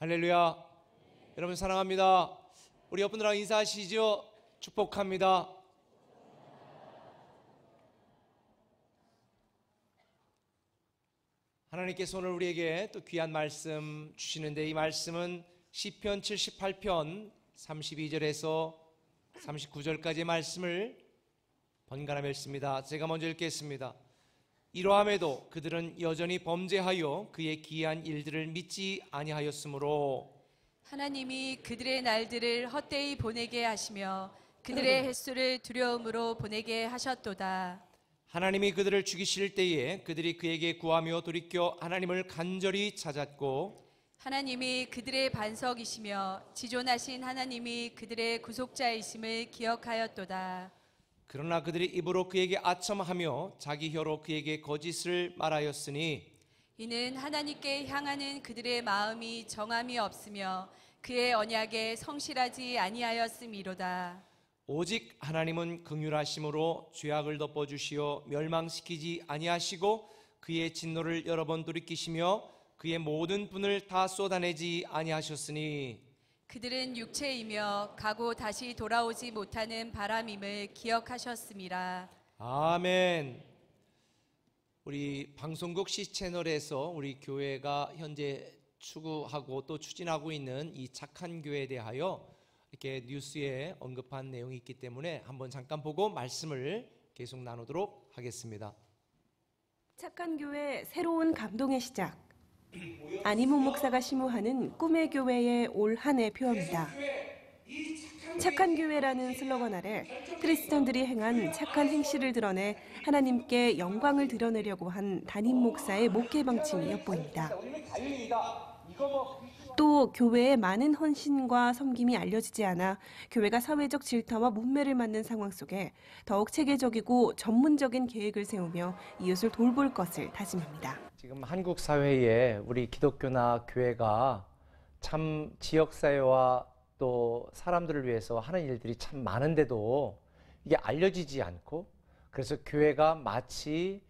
할렐루야. 여러분 사랑합니다. 우리 옆분들하고 인사하시죠. 축복합니다. 하나님께서 오늘 우리에게 또 귀한 말씀 주시는데, 이 말씀은 시편 78편 32절에서 39절까지의 말씀을 번갈아 읽습니다. 제가 먼저 읽겠습니다. 이러함에도 그들은 여전히 범죄하여 그의 기이한 일들을 믿지 아니하였으므로 하나님이 그들의 날들을 헛되이 보내게 하시며 그들의 횟수를 두려움으로 보내게 하셨도다. 하나님이 그들을 죽이실 때에 그들이 그에게 구하며 돌이켜 하나님을 간절히 찾았고, 하나님이 그들의 반석이시며 지존하신 하나님이 그들의 구속자이심을 기억하였도다. 그러나 그들이 입으로 그에게 아첨하며 자기 혀로 그에게 거짓을 말하였으니 이는 하나님께 향하는 그들의 마음이 정함이 없으며 그의 언약에 성실하지 아니하였음이로다. 오직 하나님은 긍휼하심으로 죄악을 덮어주시어 멸망시키지 아니하시고 그의 진노를 여러 번 돌이키시며 그의 모든 분을 다 쏟아내지 아니하셨으니 그들은 육체이며 가고 다시 돌아오지 못하는 바람임을 기억하셨음이라. 아멘. 우리 방송국 C채널에서 우리 교회가 현재 추구하고 또 추진하고 있는 이 착한 교회에 대하여 이렇게 뉴스에 언급한 내용이 있기 때문에 한번 잠깐 보고 말씀을 계속 나누도록 하겠습니다. 착한 교회 새로운 감동의 시작. 안희묵 목사가 심우하는 꿈의 교회의 올 한 해 표어입니다. 착한 교회라는 슬로건 아래 크리스천들이 행한 착한 행실을 드러내 하나님께 영광을 드러내려고 한 담임 목사의 목회 방침이 엿보입니다. 또 교회의 많은 헌신과 섬김이 알려지지 않아 교회가 사회적 질타와 문매를 맞는 상황 속에 더욱 체계적이고 전문적인 계획을 세우며 이웃을 돌볼 것을 다짐합니다. 지금 한국 사회에 우리 기독교나 교회가 참 지역사회와 또 사람들을 위해서 하는 일들이 참 많은데도 이게 알려지지 않고, 그래서 교회가 마치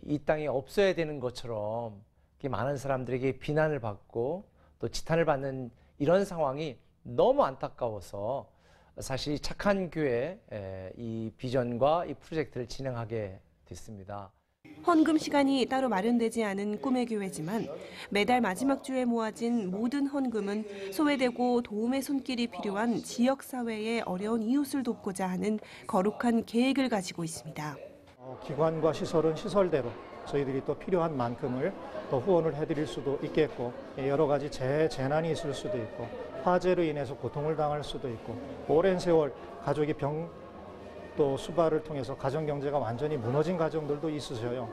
이 땅에 없어야 되는 것처럼 많은 사람들에게 비난을 받고 또 지탄을 받는 이런 상황이 너무 안타까워서 사실 착한 교회 이 비전과 이 프로젝트를 진행하게 됐습니다. 헌금 시간이 따로 마련되지 않은 꿈의 교회지만 매달 마지막 주에 모아진 모든 헌금은 소외되고 도움의 손길이 필요한 지역사회의 어려운 이웃을 돕고자 하는 거룩한 계획을 가지고 있습니다. 기관과 시설은 시설대로 저희들이 또 필요한 만큼을 또 후원을 해드릴 수도 있겠고, 여러 가지 재난이 있을 수도 있고, 화재로 인해서 고통을 당할 수도 있고, 오랜 세월 가족이 또 수발을 통해서 가정경제가 완전히 무너진 가정들도 있으셔요.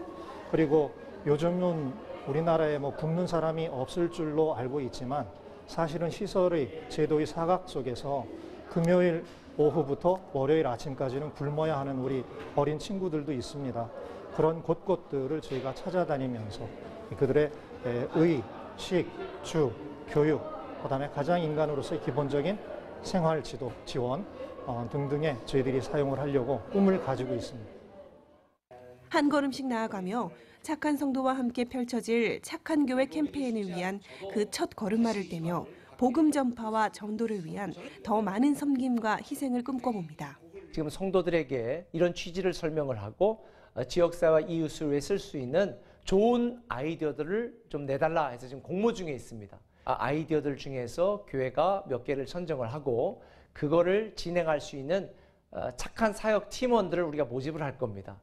그리고 요즘은 우리나라에 굶는 사람이 없을 줄로 알고 있지만 사실은 시설의 제도의 사각 속에서 금요일 오후부터 월요일 아침까지는 굶어야 하는 우리 어린 친구들도 있습니다. 그런 곳곳들을 저희가 찾아다니면서 그들의 의, 식, 주, 교육, 그다음에 가장 인간으로서의 기본적인 생활 지도, 지원 등등에 저희들이 사용을 하려고 꿈을 가지고 있습니다. 한 걸음씩 나아가며 착한 성도와 함께 펼쳐질 착한 교회 캠페인을 위한 그 첫 걸음마를 떼며 복음 전파와 전도를 위한 더 많은 섬김과 희생을 꿈꿔봅니다. 지금 성도들에게 이런 취지를 설명을 하고 지역사회와 이웃을 위해 쓸 수 있는 좋은 아이디어들을 좀 내달라 해서 지금 공모 중에 있습니다. 아이디어들 중에서 교회가 몇 개를 선정을 하고 그거를 진행할 수 있는 착한 사역 팀원들을 우리가 모집을 할 겁니다.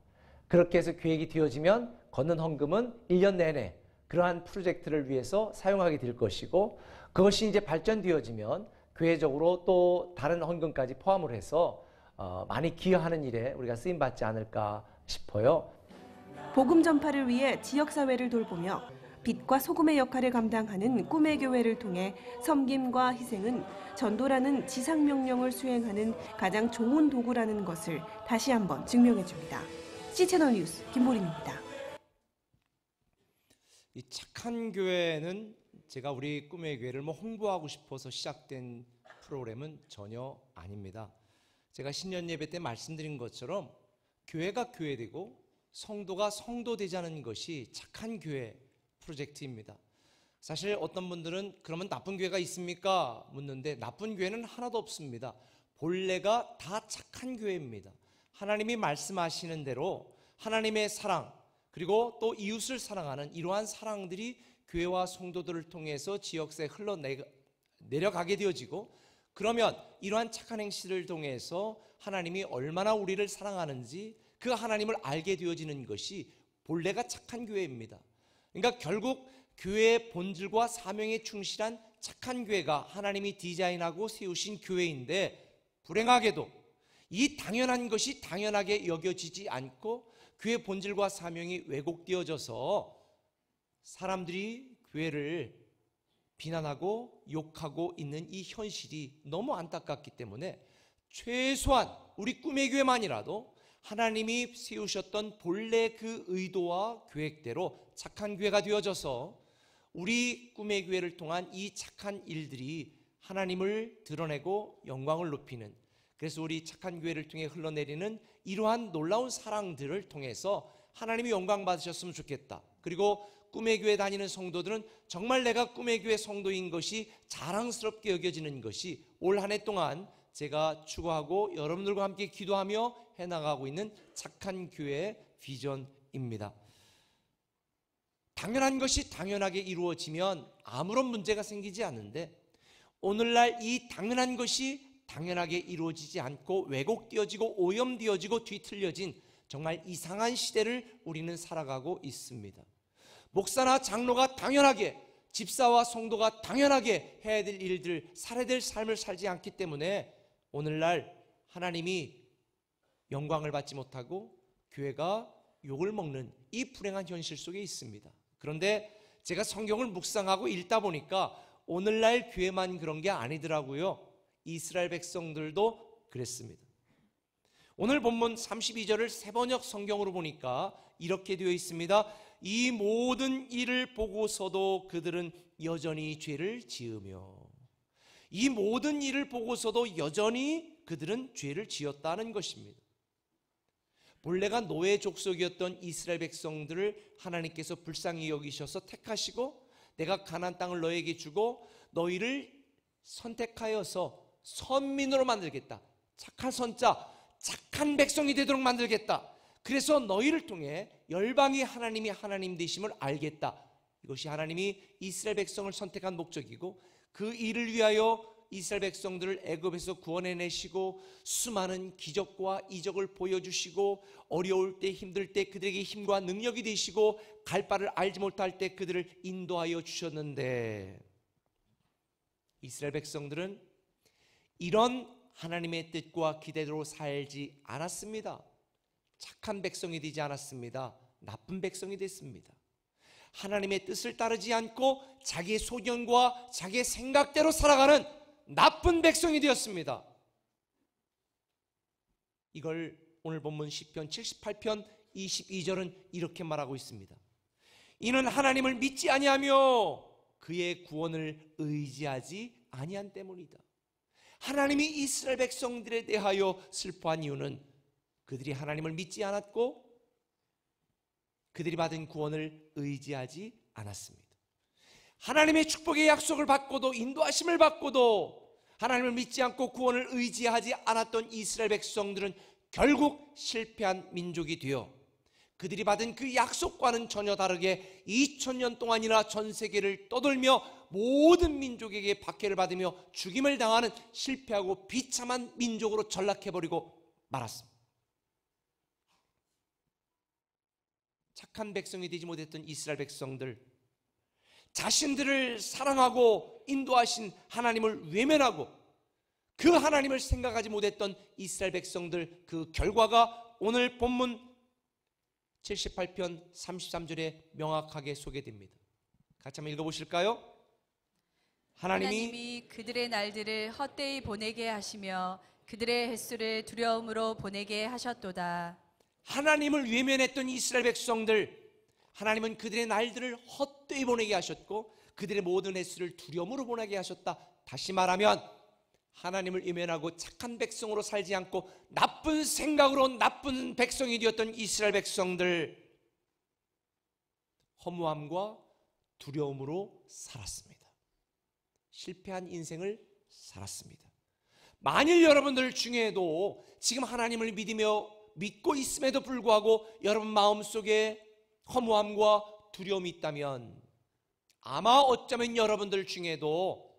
그렇게 해서 계획이 되어지면 걷는 헌금은 1년 내내 그러한 프로젝트를 위해서 사용하게 될 것이고, 그것이 이제 발전되어지면 교회적으로 또 다른 헌금까지 포함을 해서 많이 기여하는 일에 우리가 쓰임받지 않을까 싶어요. 복음 전파를 위해 지역사회를 돌보며 빛과 소금의 역할을 감당하는 꿈의 교회를 통해 섬김과 희생은 전도라는 지상명령을 수행하는 가장 좋은 도구라는 것을 다시 한번 증명해줍니다. C채널 뉴스 김보림입니다. 이 착한 교회는 제가 우리 꿈의 교회를 홍보하고 싶어서 시작된 프로그램은 전혀 아닙니다. 제가 신년 예배 때 말씀드린 것처럼 교회가 교회되고 성도가 성도되자는 것이 착한 교회 프로젝트입니다. 사실 어떤 분들은 그러면 나쁜 교회가 있습니까? 묻는데 나쁜 교회는 하나도 없습니다. 본래가 다 착한 교회입니다. 하나님이 말씀하시는 대로 하나님의 사랑, 그리고 또 이웃을 사랑하는 이러한 사랑들이 교회와 성도들을 통해서 지역사에 흘러내려가게 되어지고, 그러면 이러한 착한 행실을 통해서 하나님이 얼마나 우리를 사랑하는지 그 하나님을 알게 되어지는 것이 본래가 착한 교회입니다. 그러니까 결국 교회의 본질과 사명에 충실한 착한 교회가 하나님이 디자인하고 세우신 교회인데, 불행하게도 이 당연한 것이 당연하게 여겨지지 않고 교회 본질과 사명이 왜곡되어져서 사람들이 교회를 비난하고 욕하고 있는 이 현실이 너무 안타깝기 때문에 최소한 우리 꿈의 교회만이라도 하나님이 세우셨던 본래 그 의도와 계획대로 착한 교회가 되어져서 우리 꿈의 교회를 통한 이 착한 일들이 하나님을 드러내고 영광을 높이는, 그래서 우리 착한 교회를 통해 흘러내리는 이러한 놀라운 사랑들을 통해서 하나님이 영광 받으셨으면 좋겠다. 그리고 꿈의 교회 다니는 성도들은 정말 내가 꿈의 교회 성도인 것이 자랑스럽게 여겨지는 것이 올 한 해 동안 제가 추구하고 여러분들과 함께 기도하며 해나가고 있는 착한 교회의 비전입니다. 당연한 것이 당연하게 이루어지면 아무런 문제가 생기지 않는데, 오늘날 이 당연한 것이 당연하게 이루어지지 않고 왜곡되어지고 오염되어지고 뒤틀려진 정말 이상한 시대를 우리는 살아가고 있습니다. 목사나 장로가 당연하게, 집사와 성도가 당연하게 해야 될 일들, 살아야 될 삶을 살지 않기 때문에 오늘날 하나님이 영광을 받지 못하고 교회가 욕을 먹는 이 불행한 현실 속에 있습니다. 그런데 제가 성경을 묵상하고 읽다 보니까 오늘날 교회만 그런 게 아니더라고요. 이스라엘 백성들도 그랬습니다. 오늘 본문 32절을 새번역 성경으로 보니까 이렇게 되어 있습니다. 이 모든 일을 보고서도 그들은 여전히 죄를 지으며, 이 모든 일을 보고서도 여전히 그들은 죄를 지었다는 것입니다. 본래가 노예 족속이었던 이스라엘 백성들을 하나님께서 불쌍히 여기셔서 택하시고 내가 가나안 땅을 너에게 주고 너희를 선택하여서 선민으로 만들겠다. 착한 선자, 착한 백성이 되도록 만들겠다. 그래서 너희를 통해 열방이 하나님이 하나님 되심을 알겠다. 이것이 하나님이 이스라엘 백성을 선택한 목적이고, 그 일을 위하여 이스라엘 백성들을 애굽에서 구원해내시고 수많은 기적과 이적을 보여주시고, 어려울 때 힘들 때 그들에게 힘과 능력이 되시고, 갈 바를 알지 못할 때 그들을 인도하여 주셨는데, 이스라엘 백성들은 이런 하나님의 뜻과 기대대로 살지 않았습니다. 착한 백성이 되지 않았습니다. 나쁜 백성이 됐습니다. 하나님의 뜻을 따르지 않고 자기의 소견과 자기의 생각대로 살아가는 나쁜 백성이 되었습니다. 이걸 오늘 본문 시편 78편 22절은 이렇게 말하고 있습니다. 이는 하나님을 믿지 아니하며 그의 구원을 의지하지 아니한 때문이다. 하나님이 이스라엘 백성들에 대하여 슬퍼한 이유는 그들이 하나님을 믿지 않았고 그들이 받은 구원을 의지하지 않았습니다. 하나님의 축복의 약속을 받고도, 인도하심을 받고도 하나님을 믿지 않고 구원을 의지하지 않았던 이스라엘 백성들은 결국 실패한 민족이 되어 그들이 받은 그 약속과는 전혀 다르게 2000년 동안이나 전 세계를 떠돌며 모든 민족에게 박해를 받으며 죽임을 당하는 실패하고 비참한 민족으로 전락해버리고 말았습니다. 착한 백성이 되지 못했던 이스라엘 백성들, 자신들을 사랑하고 인도하신 하나님을 외면하고 그 하나님을 생각하지 못했던 이스라엘 백성들, 그 결과가 오늘 본문 78편 33절에 명확하게 소개됩니다. 같이 한번 읽어보실까요? 하나님이 그들의 날들을 헛되이 보내게 하시며 그들의 횟수를 두려움으로 보내게 하셨도다. 하나님을 외면했던 이스라엘 백성들, 하나님은 그들의 날들을 헛되이 보내게 하셨고 그들의 모든 횟수를 두려움으로 보내게 하셨다. 다시 말하면 하나님을 외면하고 착한 백성으로 살지 않고 나쁜 생각으로 나쁜 백성이 되었던 이스라엘 백성들, 허무함과 두려움으로 살았습니다. 실패한 인생을 살았습니다. 만일 여러분들 중에도 지금 하나님을 믿고 있음에도 불구하고 여러분 마음속에 허무함과 두려움이 있다면 아마 어쩌면 여러분들 중에도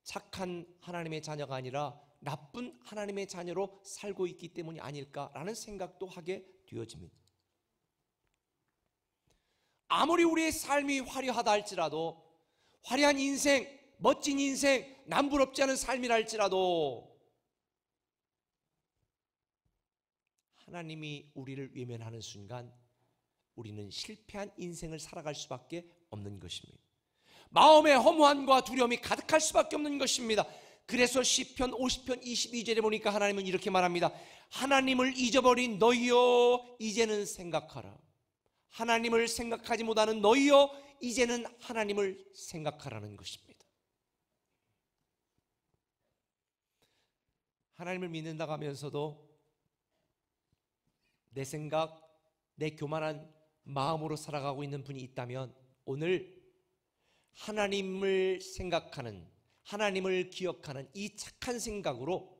착한 하나님의 자녀가 아니라 나쁜 하나님의 자녀로 살고 있기 때문이 아닐까라는 생각도 하게 되어집니다. 아무리 우리의 삶이 화려하다 할지라도, 화려한 인생, 멋진 인생, 남부럽지 않은 삶이라 할지라도 하나님이 우리를 외면하는 순간 우리는 실패한 인생을 살아갈 수밖에 없는 것입니다. 마음의 허무함과 두려움이 가득할 수밖에 없는 것입니다. 그래서 시편 50편 22절에 보니까 하나님은 이렇게 말합니다. 하나님을 잊어버린 너희여 이제는 생각하라. 하나님을 생각하지 못하는 너희여 이제는 하나님을 생각하라는 것입니다. 하나님을 믿는다고 하면서도 내 생각, 내 교만한 마음으로 살아가고 있는 분이 있다면 오늘 하나님을 생각하는, 하나님을 기억하는 이 착한 생각으로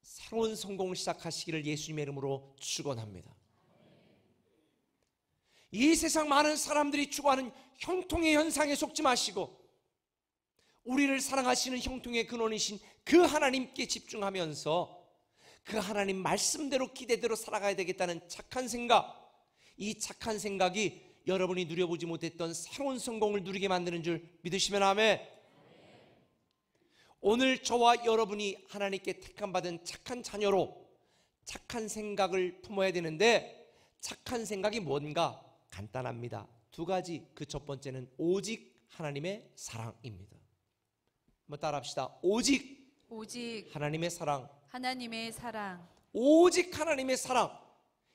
새로운 성공을 시작하시기를 예수님의 이름으로 축원합니다. 이 세상 많은 사람들이 추구하는 형통의 현상에 속지 마시고 우리를 사랑하시는 형통의 근원이신 그 하나님께 집중하면서 그 하나님 말씀대로 기대대로 살아가야 되겠다는 착한 생각, 이 착한 생각이 여러분이 누려보지 못했던 새로운 성공을 누리게 만드는 줄 믿으시면 아멘. 오늘 저와 여러분이 하나님께 택함받은 착한 자녀로 착한 생각을 품어야 되는데 착한 생각이 뭔가 간단합니다. 두 가지. 그 첫 번째는 오직 하나님의 사랑입니다. 한번 따라합시다. 오직 하나님의 사랑. 하나님의 사랑. 오직 하나님의 사랑.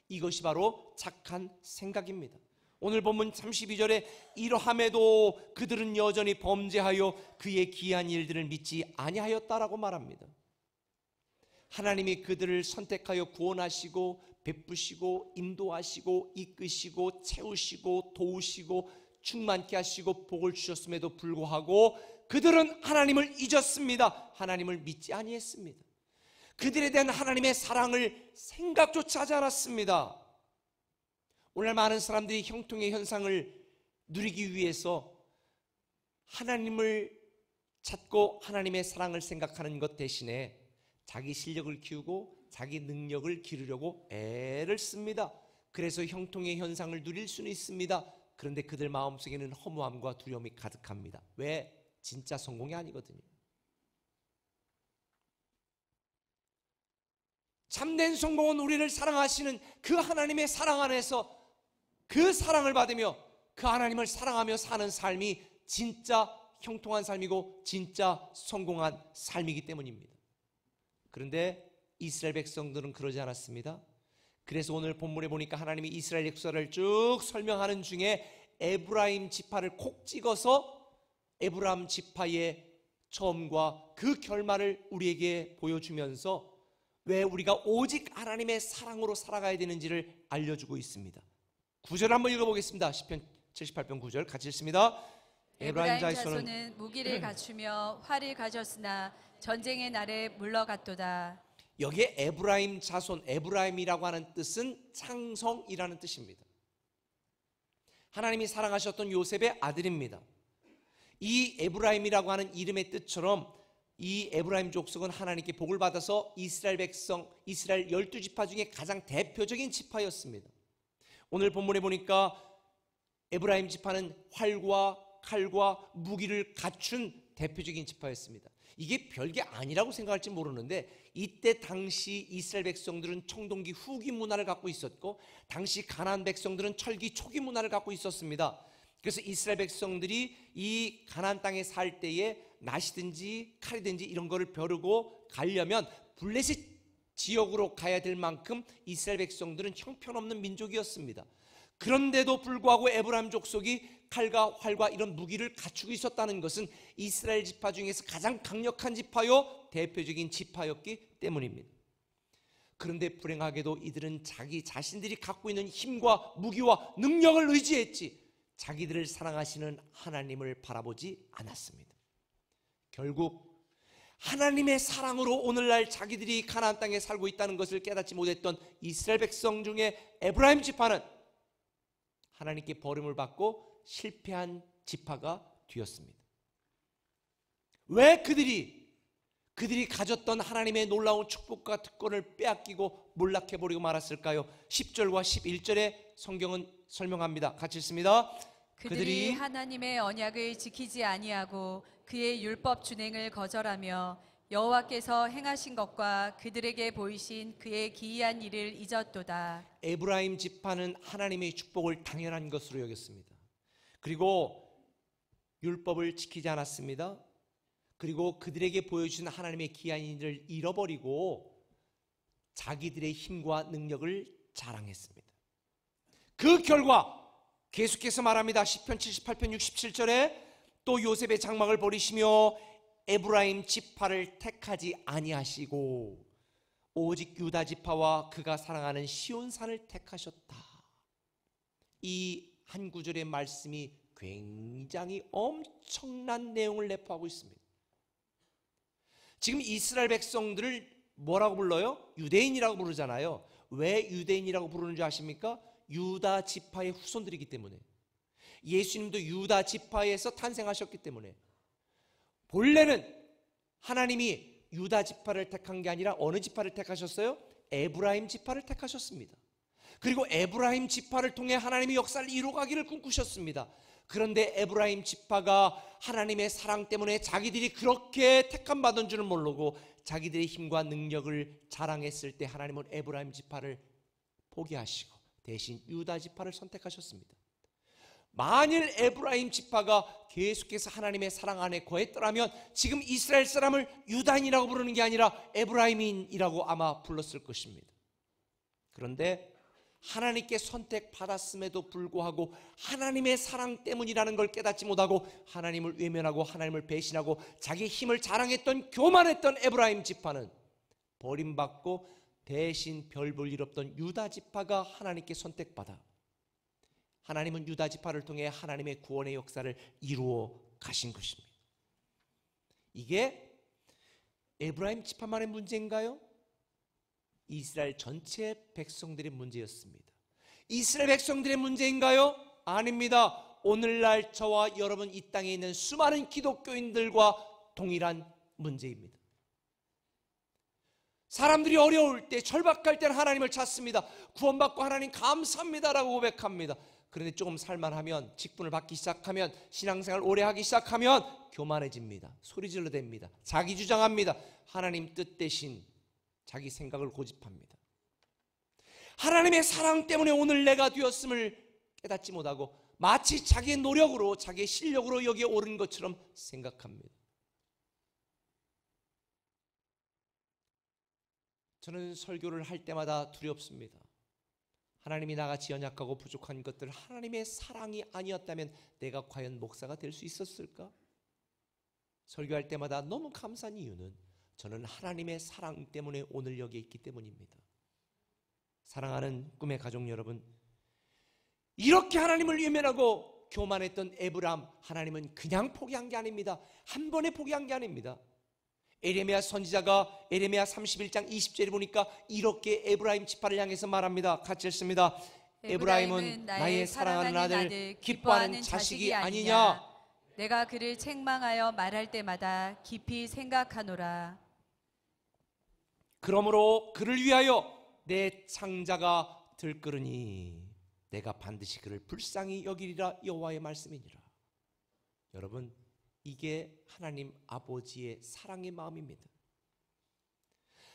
이것이 바로 착한 생각입니다. 오늘 본문 32절에 이러함에도 그들은 여전히 범죄하여 그의 기이한 일들을 믿지 아니하였다라고 말합니다. 하나님이 그들을 선택하여 구원하시고 베푸시고 인도하시고 이끄시고 채우시고 도우시고 충만케 하시고 복을 주셨음에도 불구하고 그들은 하나님을 잊었습니다. 하나님을 믿지 아니했습니다. 그들에 대한 하나님의 사랑을 생각조차 하지 않았습니다. 오늘 많은 사람들이 형통의 현상을 누리기 위해서 하나님을 찾고 하나님의 사랑을 생각하는 것 대신에 자기 실력을 키우고 자기 능력을 기르려고 애를 씁니다. 그래서 형통의 현상을 누릴 수는 있습니다. 그런데 그들 마음속에는 허무함과 두려움이 가득합니다. 왜? 진짜 성공이 아니거든요. 참된 성공은 우리를 사랑하시는 그 하나님의 사랑 안에서 그 사랑을 받으며 그 하나님을 사랑하며 사는 삶이 진짜 형통한 삶이고 진짜 성공한 삶이기 때문입니다. 그런데 이스라엘 백성들은 그러지 않았습니다. 그래서 오늘 본문에 보니까 하나님이 이스라엘 역사를 쭉 설명하는 중에 에브라임 지파를 콕 찍어서 에브라임 지파의 처음과 그 결말을 우리에게 보여주면서 왜 우리가 오직 하나님의 사랑으로 살아가야 되는지를 알려주고 있습니다. 9절 한번 읽어보겠습니다. 시편 78편 9절 같이 읽습니다. 에브라임 자손은 무기를 갖추며 활을 가졌으나 전쟁의 날에 물러갔도다. 여기에 에브라임 자손, 에브라임이라고 하는 뜻은 창성이라는 뜻입니다. 하나님이 사랑하셨던 요셉의 아들입니다. 이 에브라임이라고 하는 이름의 뜻처럼 이 에브라임 족속은 하나님께 복을 받아서 이스라엘 백성, 이스라엘 12지파 중에 가장 대표적인 지파였습니다. 오늘 본문에 보니까 에브라임 지파는 활과 칼과 무기를 갖춘 대표적인 지파였습니다. 이게 별게 아니라고 생각할지 모르는데 이때 당시 이스라엘 백성들은 청동기 후기 문화를 갖고 있었고 당시 가나안 백성들은 철기 초기 문화를 갖고 있었습니다. 그래서 이스라엘 백성들이 이 가나안 땅에 살 때에 낫이든지 칼이든지 이런 거를 벼르고 가려면 블레셋 지역으로 가야 될 만큼 이스라엘 백성들은 형편없는 민족이었습니다. 그런데도 불구하고 에브라임 족속이 칼과 활과 이런 무기를 갖추고 있었다는 것은 이스라엘 지파 중에서 가장 강력한 지파요 대표적인 지파였기 때문입니다. 그런데 불행하게도 이들은 자기 자신들이 갖고 있는 힘과 무기와 능력을 의지했지 자기들을 사랑하시는 하나님을 바라보지 않았습니다. 결국 하나님의 사랑으로 오늘날 자기들이 가나안 땅에 살고 있다는 것을 깨닫지 못했던 이스라엘 백성 중에 에브라임 지파는 하나님께 버림을 받고 실패한 지파가 되었습니다. 왜 그들이 가졌던 하나님의 놀라운 축복과 특권을 빼앗기고 몰락해버리고 말았을까요? 10절과 11절에 성경은 설명합니다. 같이 읽습니다. 그들이 하나님의 언약을 지키지 아니하고 그의 율법 준행을 거절하며 여호와께서 행하신 것과 그들에게 보이신 그의 기이한 일을 잊었도다. 에브라임 지파는 하나님의 축복을 당연한 것으로 여겼습니다. 그리고 율법을 지키지 않았습니다. 그리고 그들에게 보여주신 하나님의 기이한 일을 잃어버리고 자기들의 힘과 능력을 자랑했습니다. 그 결과 계속해서 말합니다. 시편 78편 67절에 또 요셉의 장막을 버리시며 에브라임 지파를 택하지 아니하시고 오직 유다 지파와 그가 사랑하는 시온산을 택하셨다. 이 한 구절의 말씀이 굉장히 엄청난 내용을 내포하고 있습니다. 지금 이스라엘 백성들을 뭐라고 불러요? 유대인이라고 부르잖아요. 왜 유대인이라고 부르는 줄 아십니까? 유다 지파의 후손들이기 때문에. 예수님도 유다 지파에서 탄생하셨기 때문에. 본래는 하나님이 유다 지파를 택한 게 아니라 어느 지파를 택하셨어요? 에브라임 지파를 택하셨습니다. 그리고 에브라임 지파를 통해 하나님의 역사를 이루어가기를 꿈꾸셨습니다. 그런데 에브라임 지파가 하나님의 사랑 때문에 자기들이 그렇게 택함받은 줄은 모르고 자기들의 힘과 능력을 자랑했을 때 하나님은 에브라임 지파를 포기하시고 대신 유다 지파를 선택하셨습니다. 만일 에브라임 지파가 계속해서 하나님의 사랑 안에 거했더라면 지금 이스라엘 사람을 유다인이라고 부르는 게 아니라 에브라임인이라고 아마 불렀을 것입니다. 그런데 하나님께 선택받았음에도 불구하고 하나님의 사랑 때문이라는 걸 깨닫지 못하고 하나님을 외면하고 하나님을 배신하고 자기 힘을 자랑했던 교만했던 에브라임 지파는 버림받고 대신 별 볼 일 없던 유다 지파가 하나님께 선택받아 하나님은 유다 지파를 통해 하나님의 구원의 역사를 이루어 가신 것입니다. 이게 에브라임 지파만의 문제인가요? 이스라엘 전체 백성들의 문제였습니다. 이스라엘 백성들의 문제인가요? 아닙니다. 오늘날 저와 여러분 이 땅에 있는 수많은 기독교인들과 동일한 문제입니다. 사람들이 어려울 때, 절박할 때는 하나님을 찾습니다. 구원받고 하나님 감사합니다라고 고백합니다. 그런데 조금 살만하면, 직분을 받기 시작하면, 신앙생활 오래 하기 시작하면 교만해집니다. 소리질러 댑니다. 자기 주장합니다. 하나님 뜻 대신 자기 생각을 고집합니다. 하나님의 사랑 때문에 오늘 내가 되었음을 깨닫지 못하고 마치 자기의 노력으로, 자기의 실력으로 여기에 오른 것처럼 생각합니다. 저는 설교를 할 때마다 두렵습니다. 하나님이 나같이 연약하고 부족한 것들, 하나님의 사랑이 아니었다면 내가 과연 목사가 될 수 있었을까? 설교할 때마다 너무 감사한 이유는 저는 하나님의 사랑 때문에 오늘 여기에 있기 때문입니다. 사랑하는 꿈의 가족 여러분, 이렇게 하나님을 외면하고 교만했던 에브람, 하나님은 그냥 포기한 게 아닙니다. 한 번에 포기한 게 아닙니다. 에레미야 선지자가 에레미야 31장 20절에 보니까 이렇게 에브라임 지파를 향해서 말합니다. 같이 읽습니다. 에브라임은 나의 사랑하는 아들, 기뻐하는 자식이 아니냐. 내가 그를 책망하여 말할 때마다 깊이 생각하노라. 그러므로 그를 위하여 내 창자가 들끓으니 내가 반드시 그를 불쌍히 여기리라. 여호와의 말씀이니라. 여러분, 이게 하나님 아버지의 사랑의 마음입니다.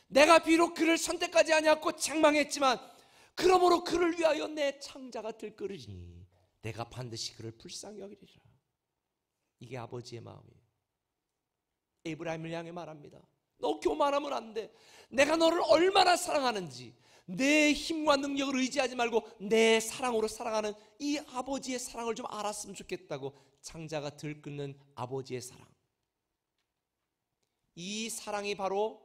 내가 비록 그를 선택하지 아니하고 책망했지만 그러므로 그를 위하여 내 창자가 들끓으니 내가 반드시 그를 불쌍히 여기리라. 이게 아버지의 마음이에요. 에브라임을 향해 말합니다. 너 교만하면 안 돼. 내가 너를 얼마나 사랑하는지, 내 힘과 능력을 의지하지 말고 내 사랑으로 사랑하는 이 아버지의 사랑을 좀 알았으면 좋겠다고. 창자가 들끓는 아버지의 사랑, 이 사랑이 바로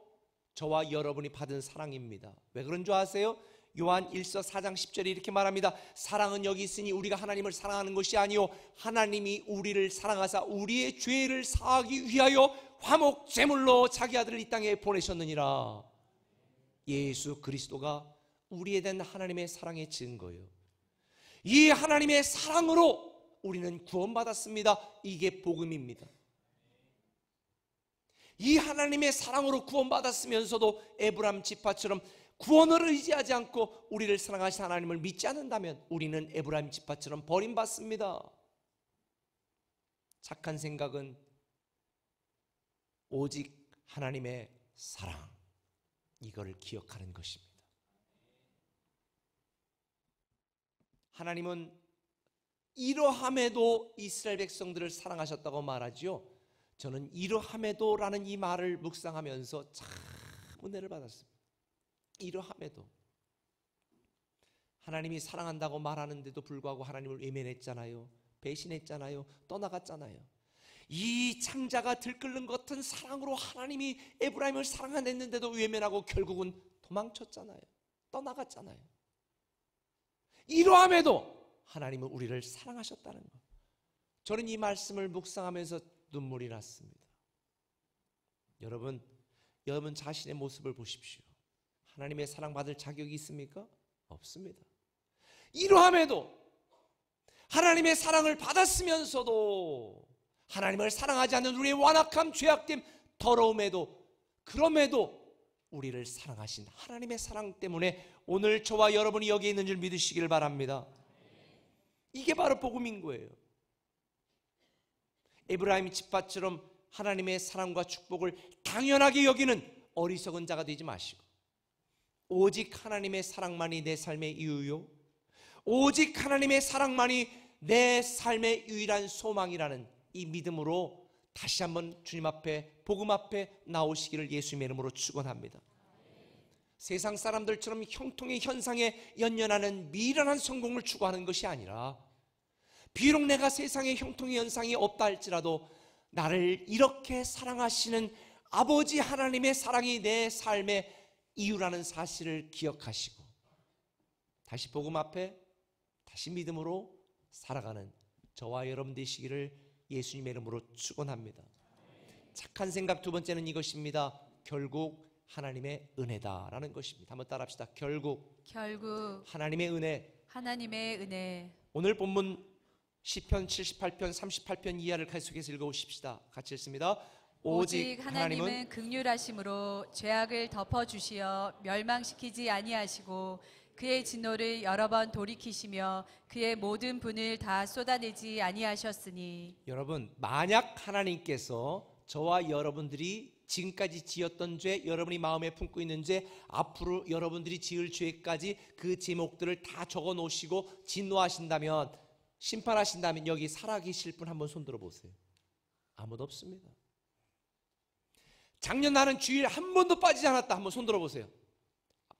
저와 여러분이 받은 사랑입니다. 왜 그런 줄 아세요? 요한 1서 4장 10절에 이렇게 말합니다. 사랑은 여기 있으니 우리가 하나님을 사랑하는 것이 아니요 하나님이 우리를 사랑하사 우리의 죄를 사하기 위하여 화목 제물로 자기 아들을 이 땅에 보내셨느니라. 예수 그리스도가 우리에 대한 하나님의 사랑의 증거예요. 이 하나님의 사랑으로 우리는 구원받았습니다. 이게 복음입니다. 이 하나님의 사랑으로 구원받았으면서도 에브라임 지파처럼 구원을 의지하지 않고 우리를 사랑하신 하나님을 믿지 않는다면 우리는 에브라임 지파처럼 버림받습니다. 착한 생각은 오직 하나님의 사랑, 이거를 기억하는 것입니다. 하나님은 이러함에도 이스라엘 백성들을 사랑하셨다고 말하지요. 저는 이러함에도 라는 이 말을 묵상하면서 참 은혜를 받았습니다. 이러함에도 하나님이 사랑한다고 말하는데도 불구하고 하나님을 외면했잖아요. 배신했잖아요. 떠나갔잖아요. 이 창자가 들끓는 것 같은 사랑으로 하나님이 에브라임을 사랑했는데도 외면하고 결국은 도망쳤잖아요. 떠나갔잖아요. 이러함에도 하나님은 우리를 사랑하셨다는 것, 저는 이 말씀을 묵상하면서 눈물이 났습니다. 여러분 자신의 모습을 보십시오. 하나님의 사랑받을 자격이 있습니까? 없습니다. 이러함에도 하나님의 사랑을 받았으면서도 하나님을 사랑하지 않는 우리의 완악함, 죄악됨, 더러움에도, 그럼에도 우리를 사랑하신 하나님의 사랑 때문에 오늘 저와 여러분이 여기에 있는 줄 믿으시기를 바랍니다. 이게 바로 복음인 거예요. 에브라임 지파처럼 하나님의 사랑과 축복을 당연하게 여기는 어리석은 자가 되지 마시고, 오직 하나님의 사랑만이 내 삶의 이유요, 오직 하나님의 사랑만이 내 삶의 유일한 소망이라는 이 믿음으로 다시 한번 주님 앞에, 복음 앞에 나오시기를 예수님의 이름으로 축원합니다. 세상 사람들처럼 형통의 현상에 연연하는 미련한 성공을 추구하는 것이 아니라, 비록 내가 세상에 형통의 현상이 없다 할지라도 나를 이렇게 사랑하시는 아버지 하나님의 사랑이 내 삶의 이유라는 사실을 기억하시고 다시 복음 앞에, 다시 믿음으로 살아가는 저와 여러분 되시기를 예수님의 이름으로 축원합니다. 착한 생각 두 번째는 이것입니다. 결국 하나님의 은혜다라는 것입니다. 한번 따라합시다. 결국 하나님의 은혜. 오늘 본문 시편 78편 38편 이하를 계속해서 읽어보십시다. 같이 읽습니다. 오직 하나님은 긍휼하심으로 죄악을 덮어주시어 멸망시키지 아니하시고 그의 진노를 여러 번 돌이키시며 그의 모든 분을 다 쏟아내지 아니하셨으니. 여러분, 만약 하나님께서 저와 여러분들이 지금까지 지었던 죄, 여러분이 마음에 품고 있는 죄, 앞으로 여러분들이 지을 죄까지 그 제목들을 다 적어 놓으시고 진노하신다면, 심판하신다면 여기 살아계실 분 한번 손들어 보세요. 아무도 없습니다. 작년 나는 주일 한 번도 빠지지 않았다. 한번 손들어 보세요.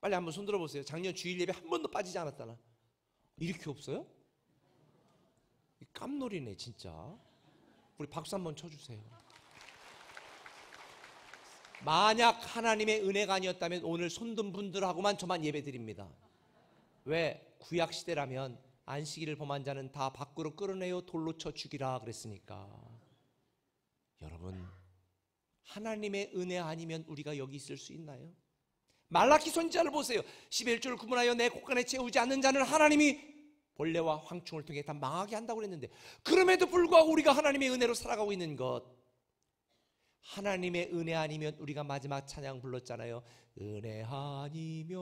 빨리 한번 손들어 보세요. 작년 주일 예배 한 번도 빠지지 않았다. 나 이렇게 없어요? 깜놀이네 진짜. 우리 박수 한번 쳐주세요. 만약 하나님의 은혜가 아니었다면 오늘 손든 분들하고만 저만 예배 드립니다. 왜? 구약시대라면 안식일을 범한 자는 다 밖으로 끌어내어 돌로 쳐 죽이라 그랬으니까. 여러분, 하나님의 은혜 아니면 우리가 여기 있을 수 있나요? 말라키 선지자를 보세요. 11조를 구분하여 내 곳간에 채우지 않는 자는 하나님이 벌레와 황충을 통해 다 망하게 한다고 그랬는데, 그럼에도 불구하고 우리가 하나님의 은혜로 살아가고 있는 것, 하나님의 은혜 아니면, 우리가 마지막 찬양 불렀잖아요. 은혜 아니면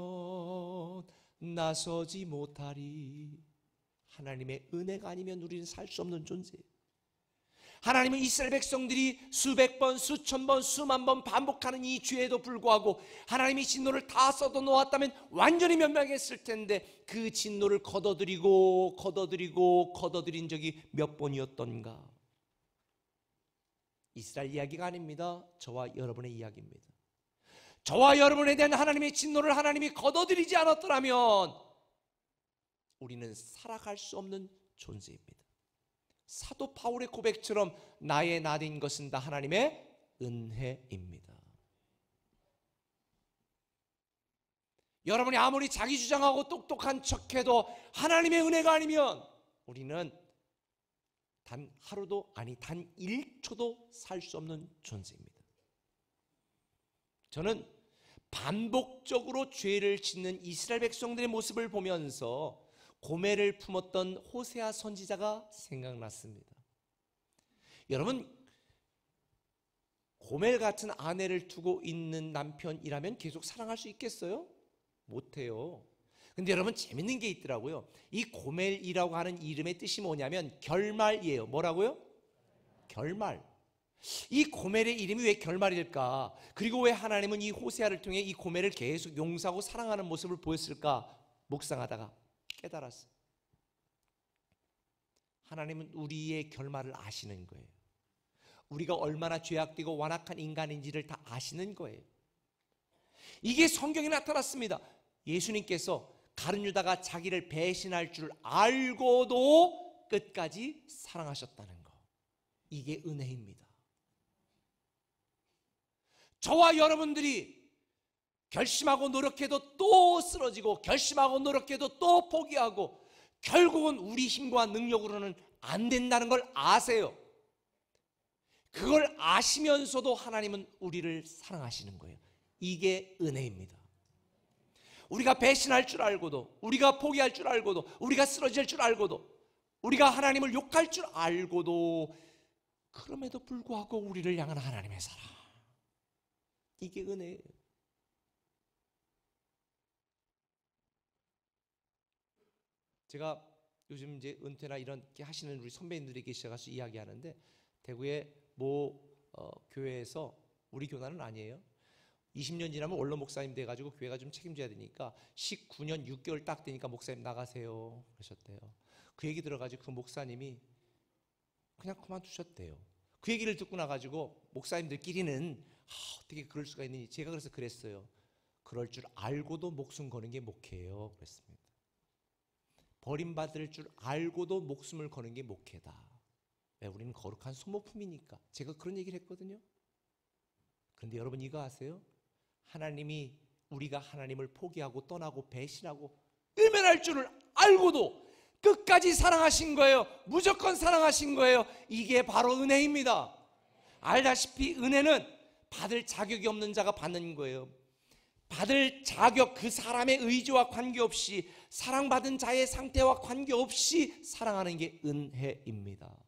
나서지 못하리. 하나님의 은혜가 아니면 우리는 살 수 없는 존재예요. 하나님은 이스라엘 백성들이 수백 번, 수천 번, 수만 번 반복하는 이 죄에도 불구하고 하나님이 진노를 다 쏟아 놓았다면 완전히 멸망했을 텐데, 그 진노를 걷어들이고 걷어들인 적이 몇 번이었던가. 이스라엘 이야기가 아닙니다. 저와 여러분의 이야기입니다. 저와 여러분에 대한 하나님의 진노를 하나님이 걷어들이지 않았더라면 우리는 살아갈 수 없는 존재입니다. 사도 바울의 고백처럼 나의 나된 것은 다 하나님의 은혜입니다. 여러분이 아무리 자기 주장하고 똑똑한 척해도 하나님의 은혜가 아니면 우리는 단 하루도 아니 단 1초도 살 수 없는 존재입니다. 저는 반복적으로 죄를 짓는 이스라엘 백성들의 모습을 보면서 고멜을 품었던 호세아 선지자가 생각났습니다. 여러분, 고멜 같은 아내를 두고 있는 남편이라면 계속 사랑할 수 있겠어요? 못해요. 근데 여러분, 재밌는 게 있더라고요. 이 고멜이라고 하는 이름의 뜻이 뭐냐면 결말이에요. 뭐라고요? 결말. 이 고멜의 이름이 왜 결말일까? 그리고 왜 하나님은 이 호세아를 통해 이 고멜을 계속 용서하고 사랑하는 모습을 보였을까? 묵상하다가 깨달았어요. 하나님은 우리의 결말을 아시는 거예요. 우리가 얼마나 죄악되고 완악한 인간인지를 다 아시는 거예요. 이게 성경에 나타났습니다. 예수님께서 가룟 유다가 자기를 배신할 줄 알고도 끝까지 사랑하셨다는 거. 이게 은혜입니다. 저와 여러분들이 결심하고 노력해도 또 쓰러지고 결심하고 노력해도 또 포기하고 결국은 우리 힘과 능력으로는 안 된다는 걸 아세요. 그걸 아시면서도 하나님은 우리를 사랑하시는 거예요. 이게 은혜입니다. 우리가 배신할 줄 알고도, 우리가 포기할 줄 알고도, 우리가 쓰러질 줄 알고도, 우리가 하나님을 욕할 줄 알고도 그럼에도 불구하고 우리를 향한 하나님의 사랑, 이게 은혜예요. 제가 요즘 이제 은퇴나 이런 게 하시는 우리 선배님들이 계셔가지고 이야기하는데, 대구의 모 교회에서, 우리 교단은 아니에요, 20년 지나면 원로 목사님 돼가지고 교회가 좀 책임져야 되니까 19년 6개월 딱 되니까 목사님 나가세요 그러셨대요. 그 얘기 들어가지고 그 목사님이 그냥 그만두셨대요. 그 얘기를 듣고 나가지고 목사님들끼리는 어떻게 그럴 수가 있느니, 제가 그래서 그랬어요. 그럴 줄 알고도 목숨 거는 게 목회예요 그랬습니다. 버림받을 줄 알고도 목숨을 거는 게 목회다. 왜? 우리는 거룩한 소모품이니까. 제가 그런 얘기를 했거든요. 그런데 여러분 이거 아세요? 하나님이, 우리가 하나님을 포기하고 떠나고 배신하고 외면할 줄을 알고도 끝까지 사랑하신 거예요. 무조건 사랑하신 거예요. 이게 바로 은혜입니다. 알다시피 은혜는 받을 자격이 없는 자가 받는 거예요. 받을 자격, 그 사람의 의지와 관계없이, 사랑받은 자의 상태와 관계없이 사랑하는 게 은혜입니다.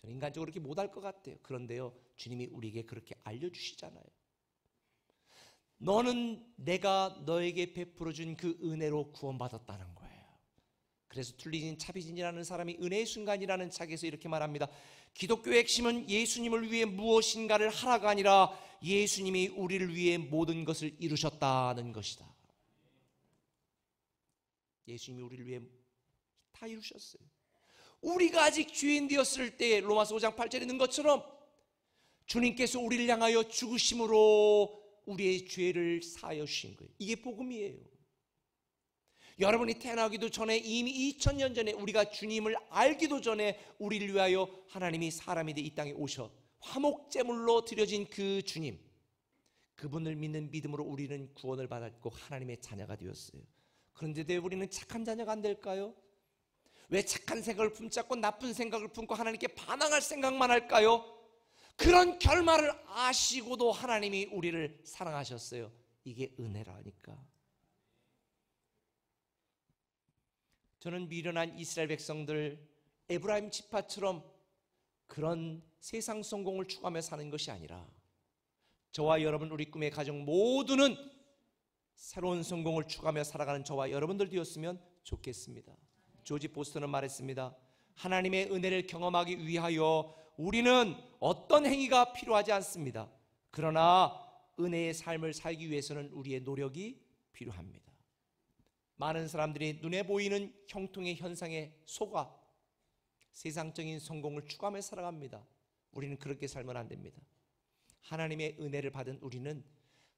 저는 인간적으로 그렇게 못할 것 같아요. 그런데요, 주님이 우리에게 그렇게 알려주시잖아요. 너는 내가 너에게 베풀어준 그 은혜로 구원받았다는 거예요. 그래서 툴리진 차비진이라는 사람이 은혜의 순간이라는 책에서 이렇게 말합니다. 기독교의 핵심은 예수님을 위해 무엇인가를 하라가 아니라 예수님이 우리를 위해 모든 것을 이루셨다는 것이다. 예수님이 우리를 위해 다 이루셨어요. 우리가 아직 죄인 되었을 때 로마서 5장 8절에 있는 것처럼 주님께서 우리를 향하여 죽으심으로 우리의 죄를 사하여 주신 거예요. 이게 복음이에요. 여러분이 태어나기도 전에, 이미 2000년 전에, 우리가 주님을 알기도 전에 우리를 위하여 하나님이 사람이 돼 이 땅에 오셔 화목제물로 드려진 그 주님, 그분을 믿는 믿음으로 우리는 구원을 받았고 하나님의 자녀가 되었어요. 그런데 왜 우리는 착한 자녀가 안 될까요? 왜 착한 생각을 품잡고 나쁜 생각을 품고 하나님께 반항할 생각만 할까요? 그런 결말을 아시고도 하나님이 우리를 사랑하셨어요. 이게 은혜라니까. 저는 미련한 이스라엘 백성들, 에브라임 지파처럼 그런 세상 성공을 추구하며 사는 것이 아니라, 저와 여러분, 우리 꿈의 가정 모두는 새로운 성공을 추구하며 살아가는 저와 여러분들 되었으면 좋겠습니다. 조지 포스터는 말했습니다. 하나님의 은혜를 경험하기 위하여 우리는 어떤 행위가 필요하지 않습니다. 그러나 은혜의 삶을 살기 위해서는 우리의 노력이 필요합니다. 많은 사람들이 눈에 보이는 형통의 현상에 속아 세상적인 성공을 추구하며 살아갑니다. 우리는 그렇게 살면 안 됩니다. 하나님의 은혜를 받은 우리는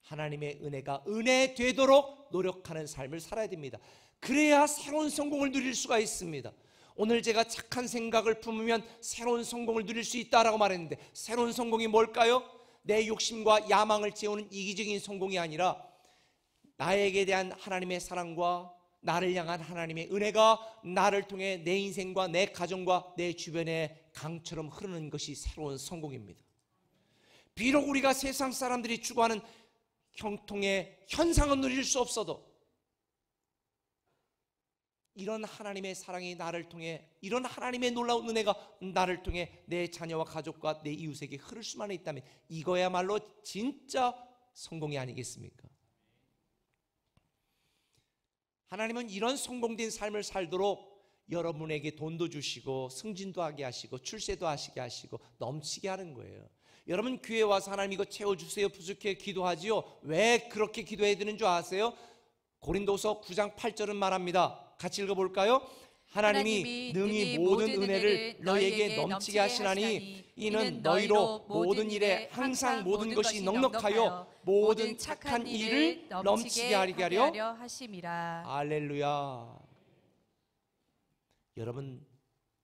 하나님의 은혜가 은혜 되도록 노력하는 삶을 살아야 됩니다. 그래야 새로운 성공을 누릴 수가 있습니다. 오늘 제가 착한 생각을 품으면 새로운 성공을 누릴 수 있다라고 말했는데, 새로운 성공이 뭘까요? 내 욕심과 야망을 채우는 이기적인 성공이 아니라 나에게 대한 하나님의 사랑과 나를 향한 하나님의 은혜가 나를 통해 내 인생과 내 가정과 내 주변에 강처럼 흐르는 것이 새로운 성공입니다. 비록 우리가 세상 사람들이 추구하는 형통의 현상은 누릴 수 없어도 이런 하나님의 사랑이 나를 통해, 이런 하나님의 놀라운 은혜가 나를 통해 내 자녀와 가족과 내 이웃에게 흐를 수만 있다면 이거야말로 진짜 성공이 아니겠습니까? 하나님은 이런 성공된 삶을 살도록 여러분에게 돈도 주시고 승진도 하게 하시고 출세도 하시게 하시고 넘치게 하는 거예요. 여러분 교회 와서 하나님 이거 채워주세요 부족해 기도하지요. 왜 그렇게 기도해야 되는 줄 아세요? 고린도서 9장 8절은 말합니다. 같이 읽어볼까요? 하나님이 능히 모든 은혜를 너희에게 넘치게 하시나니 이는 너희로 모든 일에 항상 모든 것이 넉넉하여 모든 착한 일을 넘치게 하려 하심이라. 할렐루야. 여러분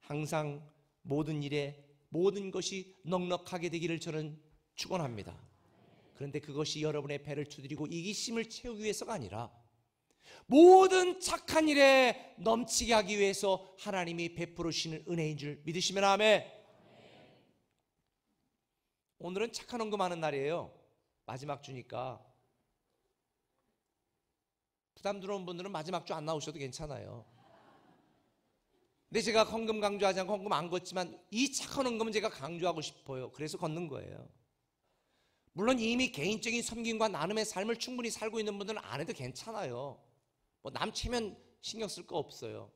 항상 모든 일에 모든 것이 넉넉하게 되기를 저는 축원합니다. 그런데 그것이 여러분의 배를 두드리고 이기심을 채우기 위해서가 아니라 모든 착한 일에 넘치게 하기 위해서 하나님이 베풀어 주시는 은혜인 줄 믿으시면 아멘. 오늘은 착한 헌금하는 날이에요. 마지막 주니까 부담 들어온 분들은 마지막 주 안 나오셔도 괜찮아요. 근데 제가 헌금 강조하지 않고 헌금 안 걷지만 이 착한 헌금은 제가 강조하고 싶어요. 그래서 걷는 거예요. 물론 이미 개인적인 섬김과 나눔의 삶을 충분히 살고 있는 분들은 안 해도 괜찮아요. 뭐 남 치면 신경 쓸 거 없어요.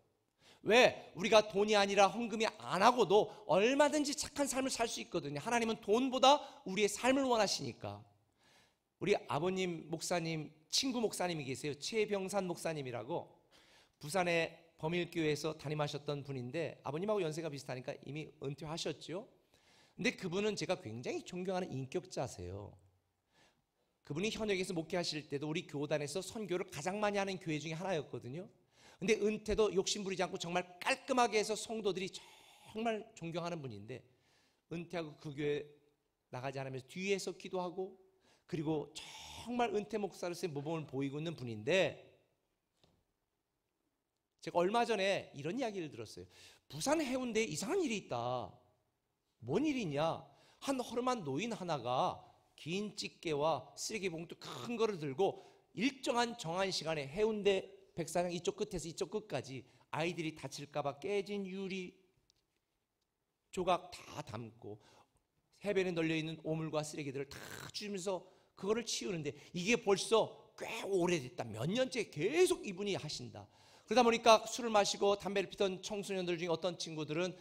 왜? 우리가 돈이 아니라 헌금이 안 하고도 얼마든지 착한 삶을 살 수 있거든요. 하나님은 돈보다 우리의 삶을 원하시니까. 우리 아버님 목사님, 친구 목사님이 계세요. 최병산 목사님이라고 부산의 범일교회에서 담임하셨던 분인데 아버님하고 연세가 비슷하니까 이미 은퇴하셨죠. 근데 그분은 제가 굉장히 존경하는 인격자세요. 그분이 현역에서 목회하실 때도 우리 교단에서 선교를 가장 많이 하는 교회 중에 하나였거든요. 근데 은퇴도 욕심부리지 않고 정말 깔끔하게 해서 성도들이 정말 존경하는 분인데 은퇴하고 그 교회 나가지 않으면서 뒤에서 기도하고 그리고 정말 은퇴 목사로서의 모범을 보이고 있는 분인데 제가 얼마 전에 이런 이야기를 들었어요. 부산 해운대에 이상한 일이 있다. 뭔 일이냐? 한 허름한 노인 하나가 긴 집게와 쓰레기 봉투 큰 거를 들고 일정한 정한 시간에 해운대 백사장 이쪽 끝에서 이쪽 끝까지 아이들이 다칠까 봐 깨진 유리 조각 다 담고 해변에 널려있는 오물과 쓰레기들을 다 주면서 그거를 치우는데 이게 벌써 꽤 오래됐다. 몇 년째 계속 이분이 하신다. 그러다 보니까 술을 마시고 담배를 피던 청소년들 중에 어떤 친구들은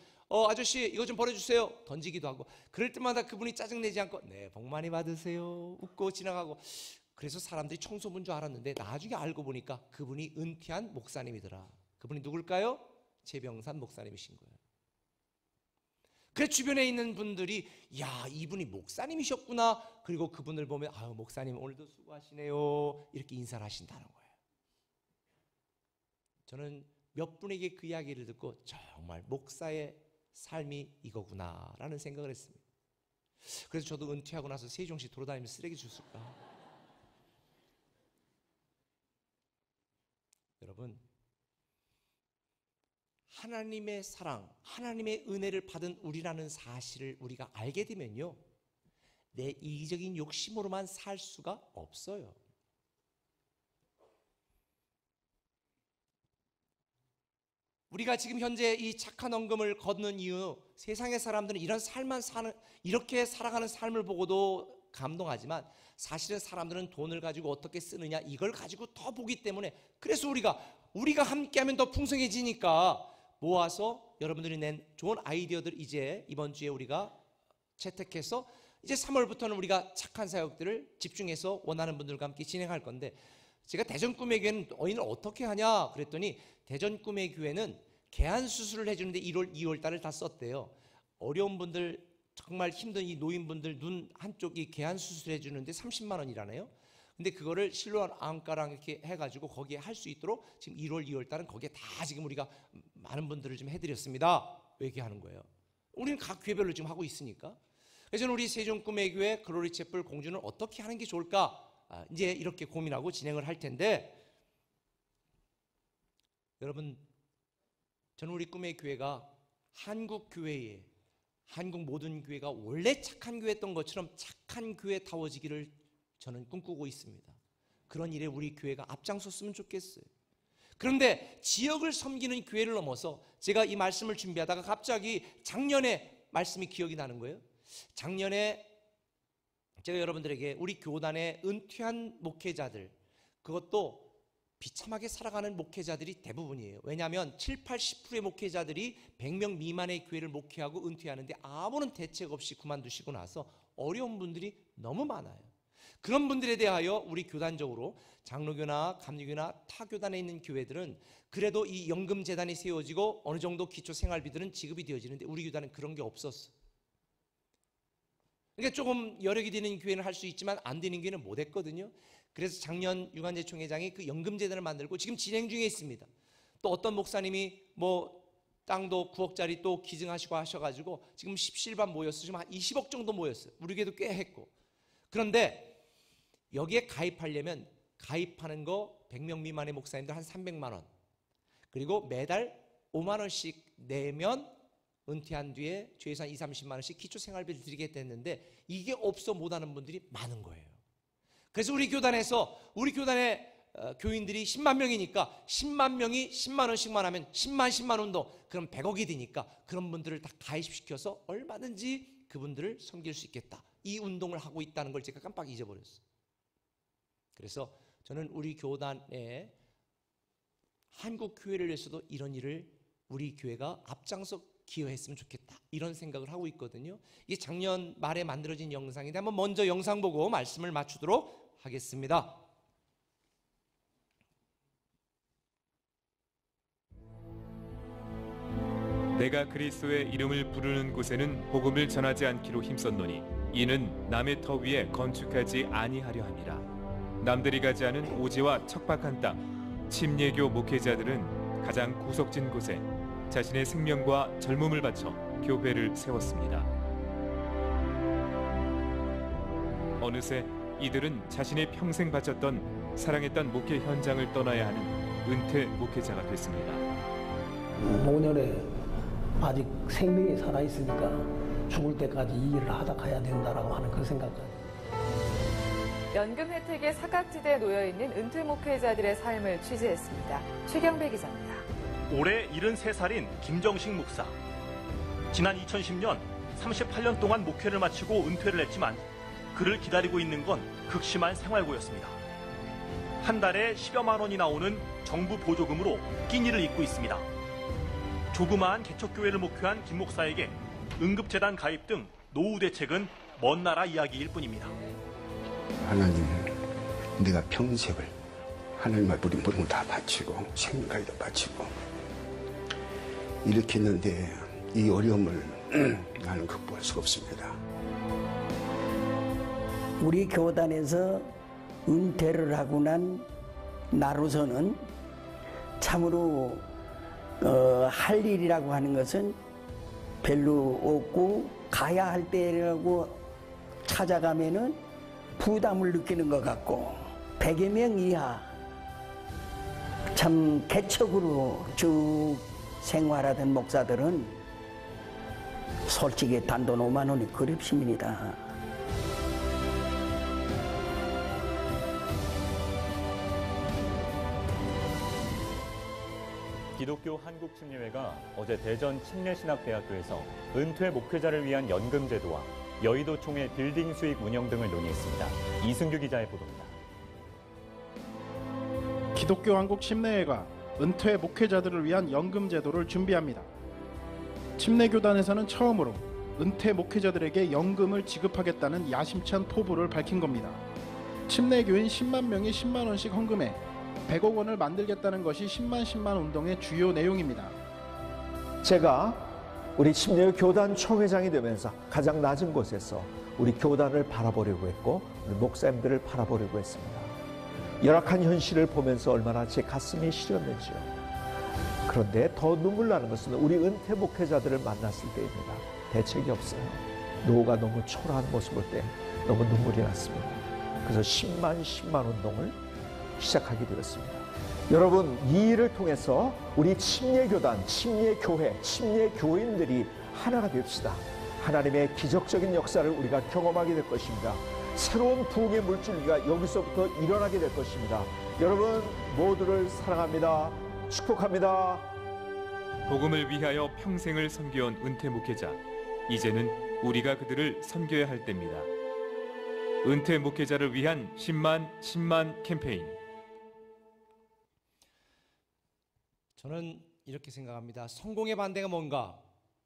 아저씨 이거 좀 버려주세요 던지기도 하고 그럴 때마다 그분이 짜증내지 않고 네 복 많이 받으세요 웃고 지나가고 그래서 사람들이 청소부인 줄 알았는데 나중에 알고 보니까 그분이 은퇴한 목사님이더라. 그분이 누굴까요? 최병산 목사님이신 거예요. 그래 주변에 있는 분들이 야 이분이 목사님이셨구나. 그리고 그분을 보면 아유 목사님 오늘도 수고하시네요 이렇게 인사를 하신다는 거예요. 저는 몇 분에게 그 이야기를 듣고 정말 목사의 삶이 이거구나라는 생각을 했습니다. 그래서 저도 은퇴하고 나서 세종시 돌아다니면서 쓰레기 줬을까. 여러분 하나님의 사랑, 하나님의 은혜를 받은 우리라는 사실을 우리가 알게 되면요 내 이기적인 욕심으로만 살 수가 없어요. 우리가 지금 현재 이 착한 헌금을 걷는 이유 세상의 사람들은 이렇게 살아가는 삶을 보고도 감동하지만 사실은 사람들은 돈을 가지고 어떻게 쓰느냐 이걸 가지고 더 보기 때문에 그래서 우리가 함께하면 더 풍성해지니까 모아서 여러분들이 낸 좋은 아이디어들 이제 이번 주에 우리가 채택해서 이제 3월부터는 우리가 착한 사역들을 집중해서 원하는 분들과 함께 진행할 건데 제가 대전 꿈의 교회는 너희는 어떻게 하냐 그랬더니 대전 꿈의 교회는 개안 수술을 해주는데 1월, 2월 달을 다 썼대요. 어려운 분들 정말 힘든 이 노인분들 눈 한쪽이 개안 수술 해주는데 30만 원이라네요. 근데 그거를 실로암 안과랑 이렇게 해가지고 거기에 할 수 있도록 지금 1월, 2월 달은 거기에 다 지금 우리가 많은 분들을 좀 해드렸습니다. 얘기하는 거예요. 우리는 각 교회별로 지금 하고 있으니까. 그래서 우리 세종 꿈의 교회 글로리 채플 공주는 어떻게 하는 게 좋을까? 이제 이렇게 고민하고 진행을 할 텐데, 여러분, 저는 우리 꿈의 교회가 한국 교회에, 한국 모든 교회가 원래 착한 교회였던 것처럼 착한 교회다워지기를 저는 꿈꾸고 있습니다. 그런 일에 우리 교회가 앞장섰으면 좋겠어요. 그런데 지역을 섬기는 교회를 넘어서 제가 이 말씀을 준비하다가 갑자기 작년에 말씀이 기억이 나는 거예요. 작년에 제가 여러분들에게 우리 교단의 은퇴한 목회자들, 그것도 비참하게 살아가는 목회자들이 대부분이에요. 왜냐하면 7, 80%의 목회자들이 100명 미만의 교회를 목회하고 은퇴하는데 아무런 대책 없이 그만두시고 나서 어려운 분들이 너무 많아요. 그런 분들에 대하여 우리 교단적으로 장로교나 감리교나 타 교단에 있는 교회들은 그래도 이 연금재단이 세워지고 어느 정도 기초생활비들은 지급이 되어지는데 우리 교단은 그런 게 없었어. 그러니까 조금 여력이 되는 교회는 할 수 있지만 안 되는 교회는 못 했거든요. 그래서 작년 유관재 총회장이 그 연금재단을 만들고 지금 진행 중에 있습니다. 또 어떤 목사님이 뭐 땅도 9억짜리 또 기증하시고 하셔가지고 지금 십실반 모였어요. 지금 한 20억 정도 모였어요. 우리 교회도 꽤 했고. 그런데 여기에 가입하려면 가입하는 거 100명 미만의 목사님들 한 300만 원, 그리고 매달 5만 원씩 내면 은퇴한 뒤에 최소한 2, 30만 원씩 기초생활비를 드리겠다는데 이게 없어 못하는 분들이 많은 거예요. 그래서 우리 교단의 교인들이 10만 명이니까 10만 명이 10만 원씩만 하면 10만 원도 그럼 100억이 되니까 그런 분들을 다 가입시켜서 얼마든지 그분들을 섬길 수 있겠다. 이 운동을 하고 있다는 걸 제가 깜빡 잊어버렸어요. 그래서 저는 우리 교단에 한국 교회를 위해서도 이런 일을 우리 교회가 앞장서 기여했으면 좋겠다, 이런 생각을 하고 있거든요. 이게 작년 말에 만들어진 영상인데 한번 먼저 영상 보고 말씀을 맞추도록 하겠습니다. 내가 그리스도의 이름을 부르는 곳에는 복음을 전하지 않기로 힘썼노니 이는 남의 터 위에 건축하지 아니하려 함이라. 남들이 가지 않은 오지와 척박한 땅, 침례교 목회자들은 가장 구석진 곳에 자신의 생명과 젊음을 바쳐 교회를 세웠습니다. 어느새 이들은 자신의 평생 바쳤던 사랑했던 목회 현장을 떠나야 하는 은퇴 목회자가 됐습니다. 노년에 아직 생명이 살아있으니까 죽을 때까지 이 일을 하다 가야 된다라고 하는 그 생각까지. 연금 혜택에 사각지대에 놓여있는 은퇴 목회자들의 삶을 취재했습니다. 최경배 기자입니다. 올해 73살인 김정식 목사. 지난 2010년 38년 동안 목회를 마치고 은퇴를 했지만 그를 기다리고 있는 건 극심한 생활고였습니다. 한 달에 10여만 원이 나오는 정부 보조금으로 끼니를 잇고 있습니다. 조그마한 개척교회를 목회한 김 목사에게 응급재단 가입 등 노후 대책은 먼 나라 이야기일 뿐입니다. 하나님, 내가 평생을 하나님 앞에 우리 모든 걸 다 바치고 생명까지도 바치고 이렇게 했는데 이 어려움을 나는 극복할 수가 없습니다. 우리 교단에서 은퇴를 하고 난 나로서는 참으로 할 일이라고 하는 것은 별로 없고 가야 할 때라고 찾아가면은 부담을 느끼는 것 같고 100여 명 이하 참 개척으로 쭉 생활하던 목사들은 솔직히 단돈 5만 원이 그립습니다. 기독교 한국침례회가 어제 대전 침례신학대학교에서 은퇴 목회자를 위한 연금제도와 여의도 총회 빌딩 수익 운영 등을 논의했습니다. 이승규 기자의 보도입니다. 기독교 한국침례회가 은퇴 목회자들을 위한 연금제도를 준비합니다. 침례교단에서는 처음으로 은퇴 목회자들에게 연금을 지급하겠다는 야심찬 포부를 밝힌 겁니다. 침례교인 10만 명이 10만 원씩 헌금해 100억 원을 만들겠다는 것이 10만 운동의 주요 내용입니다. 제가 우리 침례교 교단 총회장이 되면서 가장 낮은 곳에서 우리 교단을 바라보려고 했고 우리 목사님들을 바라보려고 했습니다. 열악한 현실을 보면서 얼마나 제 가슴이 시렸는지요. 그런데 더 눈물 나는 것은 우리 은퇴 목회자들을 만났을 때입니다. 대책이 없어요. 노후가 너무 초라한 모습을 볼 때 너무 눈물이 났습니다. 그래서 10만 운동을 시작하게 되었습니다. 여러분, 이 일을 통해서 우리 침례교단, 침례교회, 침례교인들이 하나가 됩시다. 하나님의 기적적인 역사를 우리가 경험하게 될 것입니다. 새로운 부흥의 물줄기가 여기서부터 일어나게 될 것입니다. 여러분 모두를 사랑합니다. 축복합니다. 복음을 위하여 평생을 섬겨온 은퇴 목회자. 이제는 우리가 그들을 섬겨야 할 때입니다. 은퇴 목회자를 위한 10만 캠페인. 저는 이렇게 생각합니다. 성공의 반대가 뭔가?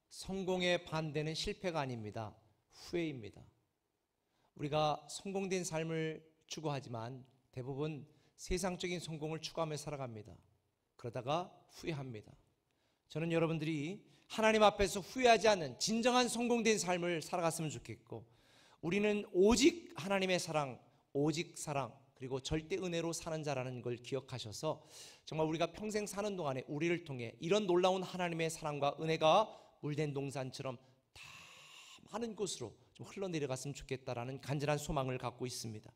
성공의 반대는 실패가 아닙니다. 후회입니다. 우리가 성공된 삶을 추구하지만 대부분 세상적인 성공을 추구하며 살아갑니다. 그러다가 후회합니다. 저는 여러분들이 하나님 앞에서 후회하지 않는 진정한 성공된 삶을 살아갔으면 좋겠고, 우리는 오직 하나님의 사랑, 오직 사랑, 그리고 절대 은혜로 사는 자라는 걸 기억하셔서 정말 우리가 평생 사는 동안에 우리를 통해 이런 놀라운 하나님의 사랑과 은혜가 물된 동산처럼 다 많은 곳으로 좀 흘러내려갔으면 좋겠다라는 간절한 소망을 갖고 있습니다.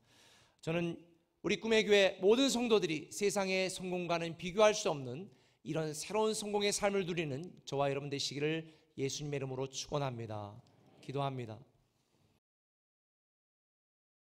저는 우리 꿈의 교회 모든 성도들이 세상의 성공과는 비교할 수 없는 이런 새로운 성공의 삶을 누리는 저와 여러분 되시기를 예수님의 이름으로 축원합니다. 기도합니다.